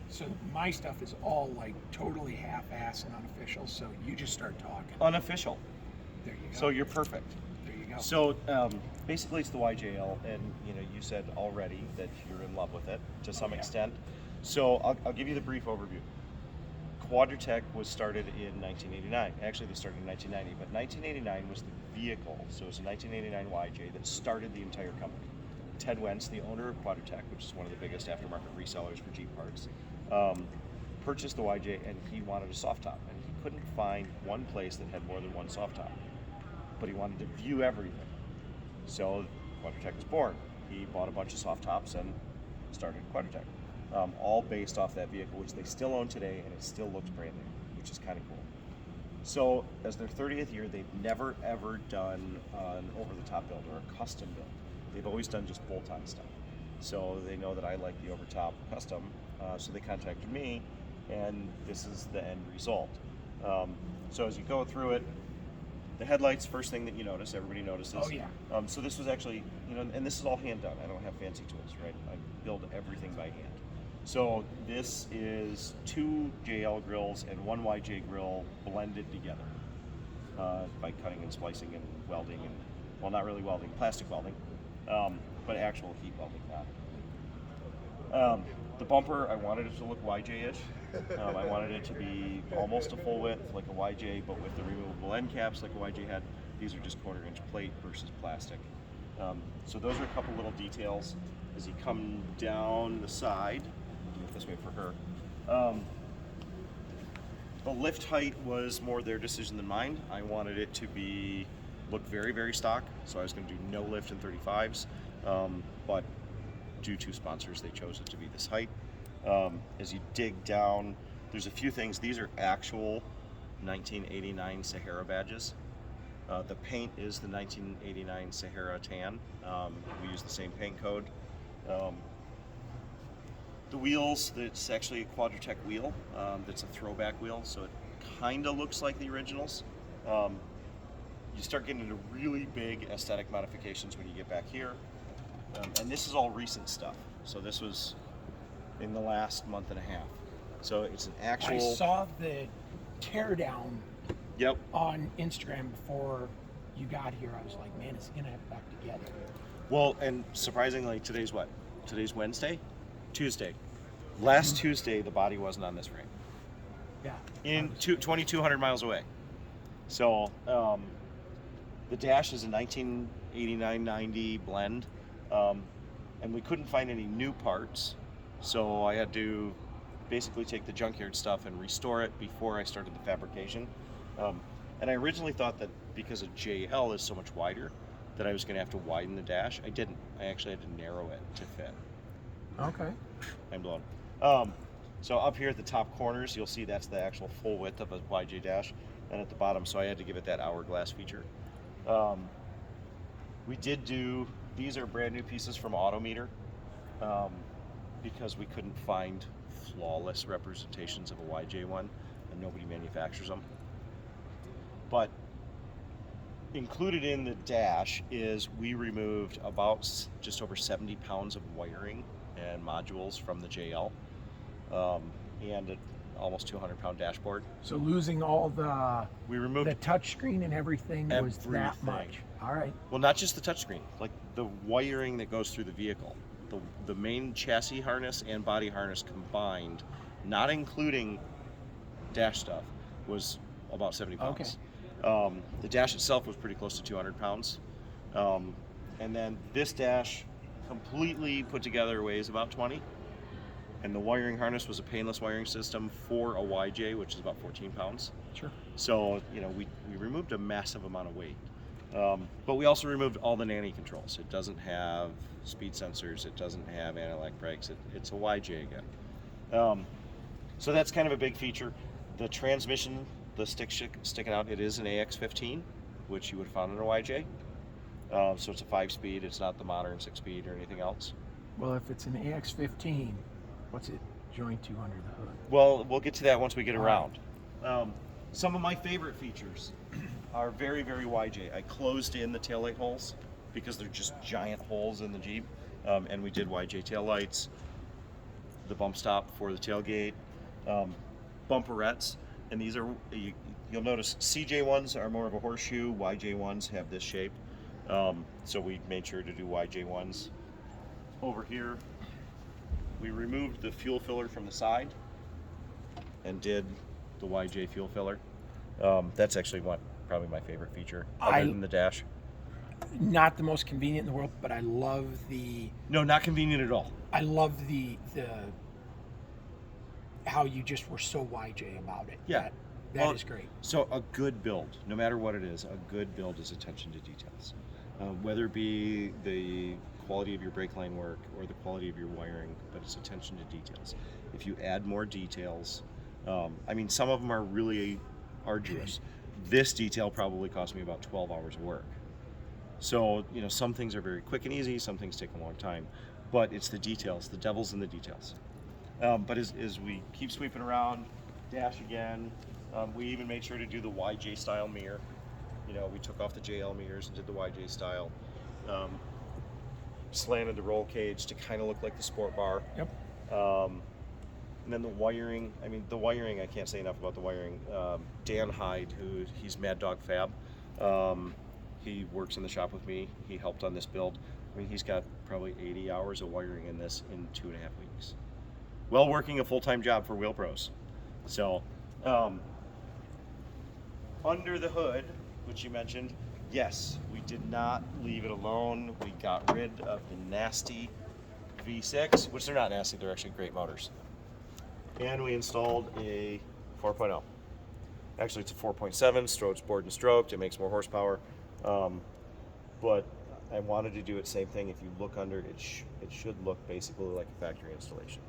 So my stuff is all like totally half-assed and unofficial. So you just start talking. Unofficial. There you go. So you're perfect. There you go. So basically, it's the YJL, and you said already that you're in love with it to some extent. So I'll give you the brief overview. Quadratec was started in 1989. Actually, they started in 1990, but 1989 was the vehicle. So it was a 1989 YJ that started the entire company. Ted Wentz, the owner of Quadratec, which is one of the biggest aftermarket resellers for Jeep parts, purchased the YJ, and he wanted a soft top, and he couldn't find one place that had more than one soft top, but he wanted to view everything. So Quadratec was born. He bought a bunch of soft tops and started Quadratec, all based off that vehicle, which they still own today, and it still looks brand new, which is kind of cool. So as their 30th year, they've never ever done an over-the-top build or a custom build. They've always done just bolt-on stuff. So they know that I like the over-top custom, so they contacted me, and this is the end result. So as you go through it, the headlights, first thing that you notice, everybody notices. Oh yeah. So this was actually, and this is all hand done. I don't have fancy tools, right? I build everything by hand. So this is 2 JL grills and 1 YJ grill blended together by cutting and splicing and welding, and well, not really welding, plastic welding, but actual heat welding, not. The bumper, I wanted it to look YJ-ish. I wanted it to be almost a full width, like a YJ, but with the removable end caps like a YJ had. These are just 1/4 inch plate versus plastic. So those are a couple little details. As you come down the side, I'll do it this way for her. The lift height was more their decision than mine. I wanted it to look very, very stock, so I was going to do no lift in 35s, but due to sponsors, they chose it to be this height. As you dig down, there's a few things. These are actual 1989 Sahara badges. The paint is the 1989 Sahara tan. We use the same paint code. The wheels, it's actually a Quadratec wheel. That's a throwback wheel, so it kind of looks like the originals. You start getting into really big aesthetic modifications when you get back here. And this is all recent stuff. So this was in the last month and a half. So it's an actual... I saw the teardown Yep. on Instagram before you got here. I was like, man, it's gonna have back together. Well, and surprisingly, today's what? Today's Wednesday? Tuesday. Last Tuesday, the body wasn't on this frame. Yeah. In 2,200 miles away. So the dash is a 1989-90 blend, and we couldn't find any new parts, so I had to basically take the junkyard stuff and restore it before I started the fabrication. And I originally thought that because a JL is so much wider, that I was going to have to widen the dash. I didn't. I actually had to narrow it to fit. Okay. I'm blown. So up here at the top corners, you'll see that's the actual full width of a YJ dash, and at the bottom, so I had to give it that hourglass feature. We did do, these are brand new pieces from Autometer, because we couldn't find flawless representations of a YJ one, and nobody manufactures them. But included in the dash is we removed about just over 70 pounds of wiring and modules from the JL, and an almost 200-pound dashboard. So losing all the touchscreen and everything was that much. All right. Well, not just the touchscreen, like the wiring that goes through the vehicle. The main chassis harness and body harness combined, not including dash stuff, was about 70 pounds. Okay. The dash itself was pretty close to 200 pounds. And then this dash completely put together weighs about 20. And the wiring harness was a painless wiring system for a YJ, which is about 14 pounds. Sure. So, we removed a massive amount of weight. But we also removed all the nanny controls. It doesn't have speed sensors. It doesn't have anti-lock brakes. It's a YJ again. So that's kind of a big feature. The transmission, the stick sticking out, it is an AX15, which you would have found in a YJ. So it's a 5-speed. It's not the modern 6-speed or anything else. Well, if it's an AX15, what's it joined to under the hood? Well, we'll get to that once we get around. Some of my favorite features are very, very YJ. I closed in the taillight holes because they're just giant holes in the Jeep, and we did YJ taillights. the bump stop for the tailgate, bumperettes, and these are, you'll notice CJ ones are more of a horseshoe, YJ ones have this shape. So we made sure to do YJ ones. Over here, we removed the fuel filler from the side and did the YJ fuel filler. That's actually probably my favorite feature, other than the dash. Not the most convenient in the world, but I love the... No, not convenient at all. I love the how you just were so YJ about it. Yeah. That is great. So a good build, no matter what it is, a good build is attention to details. Whether it be the quality of your brake line work or the quality of your wiring, but it's attention to details. If you add more details, I mean, some of them are really arduous. This detail probably cost me about 12 hours of work. So, you know, some things are very quick and easy, some things take a long time, but it's the details, the devil's in the details. But as we keep sweeping around, dash again, we even made sure to do the YJ style mirror. You know, we took off the JL mirrors and did the YJ style. Slanted the roll cage to kind of look like the sport bar. Yep. And then the wiring, I mean, the wiring, I can't say enough about the wiring. Dan Hyde, he's Mad Dog Fab. He works in the shop with me. He helped on this build. I mean, he's got probably 80 hours of wiring in this in 2.5 weeks. Well, working a full-time job for Wheel Pros. So, under the hood, which you mentioned, yes, we did not leave it alone. We got rid of the nasty V6, which they're not nasty, they're actually great motors. And we installed a 4.0. Actually, it's a 4.7, strokes bored and stroked. It makes more horsepower. But I wanted to do it same thing. If you look under, it should look basically like a factory installation.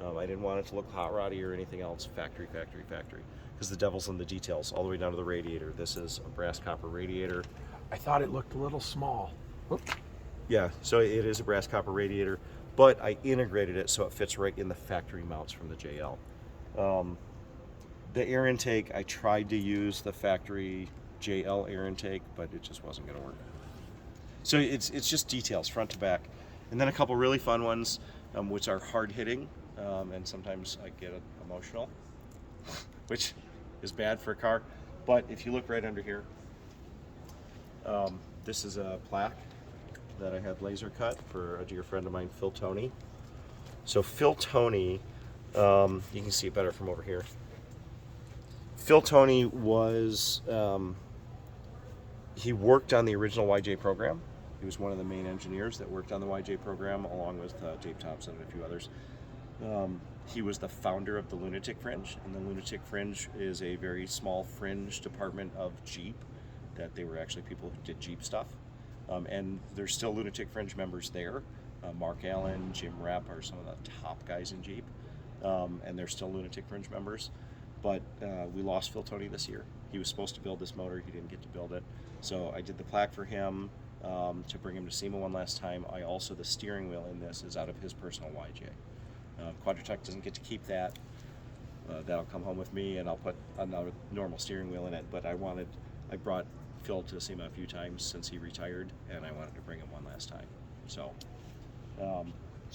I didn't want it to look hot roddy or anything else. Factory, factory, factory. Because the devil's in the details, all the way down to the radiator. This is a brass copper radiator. I thought it looked a little small. Whoop. Yeah, so it is a brass copper radiator, but I integrated it so it fits right in the factory mounts from the JL. The air intake, I tried to use the factory JL air intake, but it just wasn't going to work. So it's just details, front to back. And then a couple really fun ones, which are hard hitting, and sometimes I get emotional, which is bad for a car. But if you look right under here, this is a plaque that I had laser cut for a dear friend of mine, Phil Toney. So Phil Toney, you can see it better from over here. Phil Toney was, he worked on the original YJ program. He was one of the main engineers that worked on the YJ program, along with Dave Thompson and a few others. He was the founder of the Lunatic Fringe, and the Lunatic Fringe is a very small fringe department of Jeep, that they were actually people who did Jeep stuff. And there's still Lunatic Fringe members there. Mark Allen, Jim Rapp are some of the top guys in Jeep, and they're still Lunatic Fringe members. But we lost Phil Toney this year. He was supposed to build this motor, he didn't get to build it. So I did the plaque for him to bring him to SEMA one last time. The steering wheel in this is out of his personal YJ. Quadratec doesn't get to keep that. That'll come home with me, and I'll put another normal steering wheel in it. But I brought Phil to SEMA a few times since he retired, and I wanted to bring him one last time. So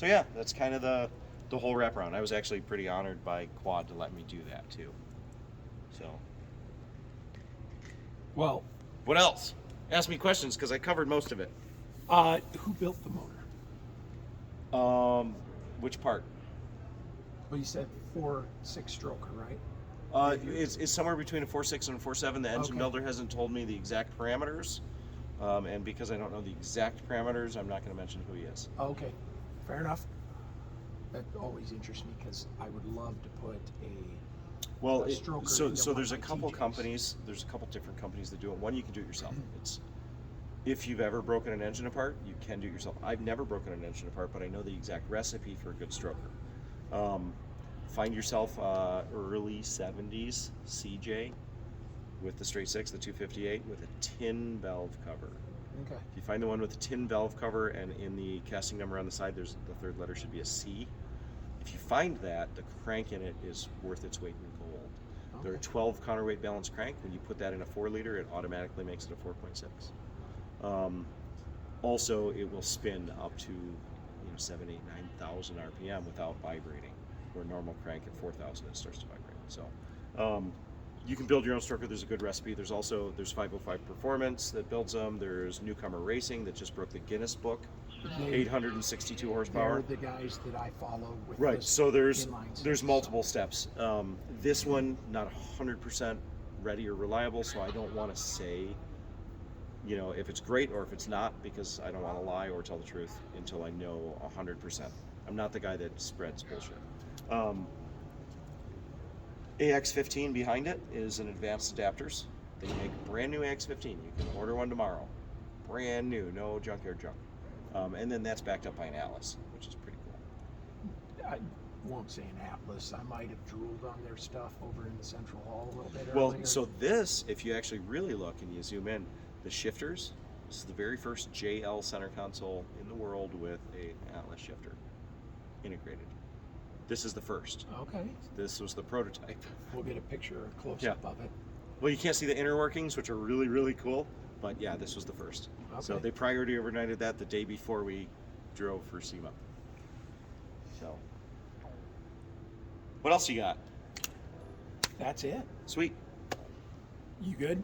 yeah, that's kind of the whole wraparound. I was actually pretty honored by Quad to let me do that too. So, well, what else? Ask me questions because I covered most of it. Who built the motor? Which part? Well, you said 4.6 stroker, right? It's somewhere between a 4.6 and a 4.7. The engine builder hasn't told me the exact parameters, and because I don't know the exact parameters, I'm not going to mention who he is. Okay, fair enough. That always interests me because I would love to put a stroker. So there's a couple companies. There's a couple different companies that do it. One, you can do it yourself. It's if you've ever broken an engine apart, you can do it yourself. I've never broken an engine apart, but I know the exact recipe for a good stroker. Find yourself early 70s CJ with the straight six, the 258 with a tin valve cover. Okay. If you find the one with the tin valve cover and in the casting number on the side, there's the third letter should be a C. If you find that, the crank in it is worth its weight in gold. Okay. There are 12 counterweight balanced crank. When you put that in a 4 liter, it automatically makes it a 4.6. Also, it will spin up to 7,000, 8,000, 9,000 RPM without vibrating. where normal crank at 4,000 it starts to vibrate. So you can build your own stroker. There's a good recipe. There's 505 Performance that builds them. There's Newcomer Racing that just broke the Guinness Book, 862 horsepower. They're the guys that I follow with Right. So there's inline multiple steps. This one not 100% ready or reliable, so I don't want to say, you know, if it's great or if it's not, because I don't want to lie or tell the truth until I know 100%. I'm not the guy that spreads bullshit. AX15 behind it is an Advanced Adapters. They make brand new AX15. You can order one tomorrow. Brand new, no junkyard junk. And then that's backed up by an Atlas, which is pretty cool. I won't say an Atlas. I might have drooled on their stuff over in the central hall a little bit Well, earlier. so this, if you actually really look and you zoom in, the shifters, this is the very first JL center console in the world with an Atlas shifter integrated. This is the first. Okay. This was the prototype. We'll get a picture, a close-up of it. Well, you can't see the inner workings, which are really, really cool, but yeah, this was the first. Okay. So they priority overnighted that the day before we drove for SEMA. So, what else you got? That's it. Sweet. You good?